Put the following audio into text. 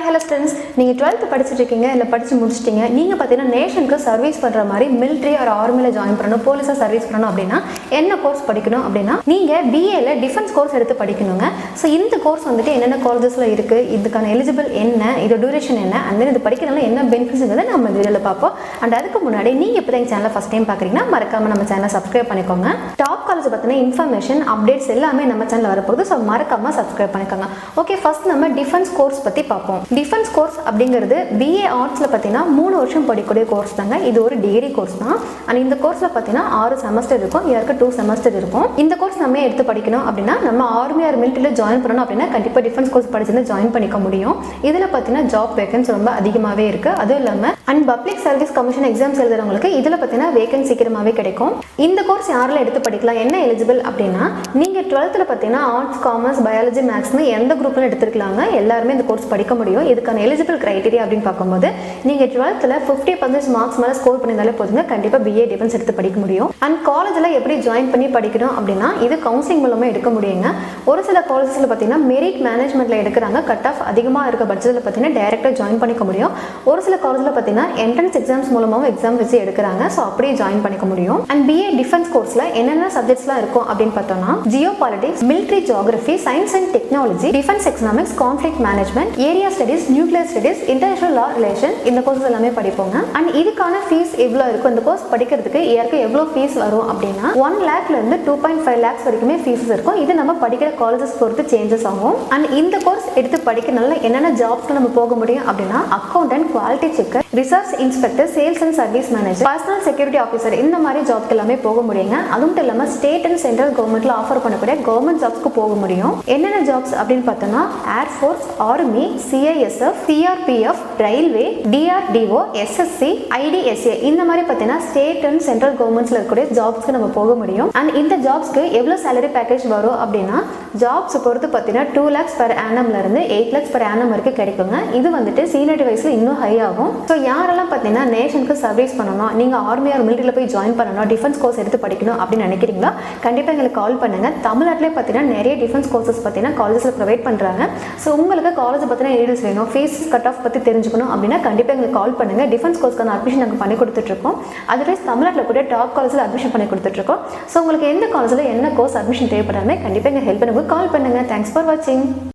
Hello students, நீங்கள் 12th படிச்சுட்டு இருக்கீங்க, இல்லை படித்து முடிச்சிட்டிங்க. நீங்கள் பார்த்தீங்கன்னா நேஷனுக்கு சர்வீஸ் பண்ணுற மாதிரி மிலிட்ரி ஆர் ஆர்மியில் ஜாயின் பண்ணணும், போலீஸாக சர்வீஸ் பண்ணணும் அப்படின்னா என்ன கோர்ஸ் படிக்கணும் அப்படின்னா நீங்கள் பிஏல டிஃபென்ஸ் கோர்ஸ் எடுத்து படிக்கணுங்க. ஸோ இந்த கோர்ஸ் வந்துட்டு என்னென்ன காலேஜஸில் இருக்குது, இதுக்கான எலிஜிபிள் என்ன, இது டியூரேஷன் என்ன, அண்ட் தென் இது படிக்கிறதுனால என்ன பெனிஃபிட்ஸ்ங்கிறத நம்ம வீடியோவில் பார்ப்போம். அண்ட் அதுக்கு முன்னாடி நீங்கள் இப்போ தான் எங்கள் சேனலை ஃபஸ்ட் டைம் பார்க்குறீங்கன்னா மறக்காமல் நம்ம சேனலை சப்ஸ்கிரைப் பண்ணிக்கோங்க. டாப் காலேஜ் பார்த்தீங்கன்னா இன்ஃபர்மேஷன் அப்டேட்ஸ் எல்லாமே நம்ம சேனலில் வரப்போகுது. ஸோ மறக்காமல் சப்ஸ்கிரைப் பண்ணிக்கோங்க. ஓகே, ஃபர்ஸ்ட் நம்ம டிஃபென்ஸ் கோர்ஸ் பற்றி பார்ப்போம். டிஃபென்ஸ் கோர்ஸ் அப்படிங்கிறது பிஏ ஆர்ட்ஸில் பார்த்தீங்கன்னா 3 வருஷம் படிக்கக்கூடிய கோர்ஸ் தாங்க. இது ஒரு டிகிரி கோர்ஸ் தான். அண்ட் இந்த கோர்ஸில் பார்த்தீங்கன்னா 6 செமஸ்டர் இருக்கும், இயருக்கு 2 செமஸ்டர் இருக்கும். இந்த கோர்ஸ் நம்ம எடுத்து படிக்கணும் அப்படின்னா நம்ம ஆர்மி ஆர் மிலிட்டரியில் ஜாயின் பண்ணணும் அப்படின்னா கண்டிப்பாக டிஃபென்ஸ் கோர்ஸ் படிச்சுன்னு ஜாயின் பண்ணிக்க முடியும். இதில் பார்த்தீங்கன்னா ஜாப் வேகன்சி ரொம்ப அதிகமாகவே இருக்குது. அதுவும் இல்லாமல் and public service commission exams எழுதுறவங்களுக்கு இதில் பார்த்தீங்கன்னா வேகன்சி சீக்கிரமாகவே கிடைக்கும். இந்த கோர்ஸ் யாரெல்லாம் எடுத்து படிக்கலாம், என்ன எலிஜிபிள் அப்படின்னா நீங்கள் 12th பார்த்தீங்கன்னா ஆர்ட்ஸ், காமர்ஸ், பயாலஜி, மேக்ஸ்னு எந்த குரூப்ல எடுத்துருக்கலாங்க. எல்லாருமே இந்த கோர்ஸ் படிக்க முடியும். இதுக்கான எலிஜிபிள் கிரைட்டீரியா அப்படின்னு பார்க்கும்போது நீங்கள் 12th 50% மார்க்ஸ் மேலே ஸ்கோர் பண்ணியிருந்தாலே போதுங்க, கண்டிப்பாக பிஏ டிஃபென்ஸ் எடுத்து படிக்க முடியும். அண்ட் காலேஜில் எப்படி ஜாயின் பண்ணி படிக்கணும் அப்படின்னா இது கவுன்சிலிங் மூலமாக எடுக்க முடியுங்க. ஒரு சில காலேஜஸில் பார்த்தீங்கன்னா மெரிட் மேனேஜ்மெண்ட்டில் எடுக்கிறாங்க. கட் ஆஃப் அதிகமாக இருக்க பட்சத்தில் பார்த்தீங்கன்னா டைரெக்டாக ஜாயின் பண்ணிக்க முடியும். ஒரு சில காலேஜில் பார்த்தீங்கன்னா என்ட்ரன்ஸ் எக்ஸாம்ஸ் மூலமாகவும் எக்ஸாம் வச்சு எடுக்கிறாங்க. ஸோ அப்படியே ஜாயின் பண்ணிக்க முடியும். அண்ட் பிஏ டிஃபென்ஸ் கோர்ஸில் என்னென்ன சப்ஜெக்ட்ஸ்லாம் இருக்கும் அப்படின்னு பார்த்தோம்னா Jio politics, military geography, science and technology, defence economics, conflict management, area studies, nuclear studies, international law relation, இந்த கோர்ஸ் எல்லாமே படிப்போங்க. அண்ட் இதுக்கான ஃபீஸ் எவ்வளோ இருக்கும், இந்த கோர்ஸ் படிக்கிறதுக்கு இயருக்கு எவ்வளோ ஃபீஸ் வரும் அப்படின்னா 1 lakh இருந்து 2.5 lakhs வரைக்குமே ஃபீஸ் இருக்கும். இது நம்ம படிக்கிற காலேஜஸ் பொறுத்து சேஞ்சஸ் ஆகும். அண்ட் இந்த கோர்ஸ் எடுத்து படிக்கிறதுனால என்னென்ன ஜாப்ஸ்க்கு நம்ம போக முடியும் அப்படின்னா accountant, quality checker, research inspector, sales and service manager, personal security officer, இந்த மாதிரி ஜாப்க்கு எல்லாமே போக முடியுங்க. அது மட்டும் இல்லாமல் ஸ்டேட் அண்ட் சென்ட்ரல் கவர்மெண்ட்ல ஆஃபர் பண்ணக்கூடிய கவர்மெண்ட் ஜாப்ஸ்க்கு போக முடியும். என்னென்ன ஜாப்ஸ் அப்படின்னு பார்த்தோம்னா air force, army, CISF, CRPF, railway, DRDO, SSC, IDSA, இந்த மாதிரி பார்த்தீங்கன்னா ஸ்டேட் அண்ட் சென்ட்ரல் கவர்மெண்ட்ஸ்ல இருக்கக்கூடிய ஜாப்ஸ்க்கு நம்ம போக முடியும். அண்ட் இந்த ஜாப்ஸ்க்கு எவ்வளோ சேலரி பேக்கேஜ் வரும் அப்படின்னா ஜாப்ஸ் பொறுத்து பார்த்தீங்கன்னா 2 lakhs per annumல இருந்து 8 lakhs per annum வரைக்கும் கிடைக்குங்க. இது வந்துட்டு சீனியரிட்டி வைஸ்ல இன்னும் ஹை ஆகும். ஸோ யாரெல்லாம் பார்த்தீங்கன்னா நேஷனுக்கு சர்வீஸ் பண்ணணும், நீங்கள் ஆர்மி ஆர் மிலிட்டரியில் போய் ஜாயின் பண்ணணும், டிஃபென்ஸ் கோர்ஸ் எடுத்து படிக்கணும் அப்படின்னு நினைக்கிறீங்களா, கண்டிப்பாக எங்களுக்கு கால் பண்ணுங்க. தமிழ்நாட்டிலே பார்த்தீங்கன்னா நிறைய டிஃபென்ஸ் கோர்சஸ் பார்த்தீங்கன்னா காலேஜில் ப்ரொவைட் பண்ணுறாங்க. ஸோ உங்களுக்கு காலேஜ் பற்றின டீடைல்ஸ் வேணும், ஃபீஸ் கட் ஆஃப் பற்றி தெரிஞ்சுக்கணும் அப்படின்னா கண்டிப்பாக எங்களுக்கு கால் பண்ணுங்க. டிஃபென்ஸ் கோர்ஸ்க்கான அட்மிஷன் நாங்கள் பண்ணி கொடுத்துட்ருக்கோம். அதர்வைஸ் தமிழ்நாட்டில் கூட டாப் காலேஜில் அட்மிஷன் பண்ணி கொடுத்துட்ருக்கோம். ஸோ உங்களுக்கு எந்த காலேஜில் என்ன கோர்ஸ் அட்மிஷன் தேவைப்படாமல் கண்டிப்பாக எங்கள் ஹெல்ப் பண்ணுங்க, கால் பண்ணுங்க. தேங்க்ஸ் ஃபார் வாட்சிங்.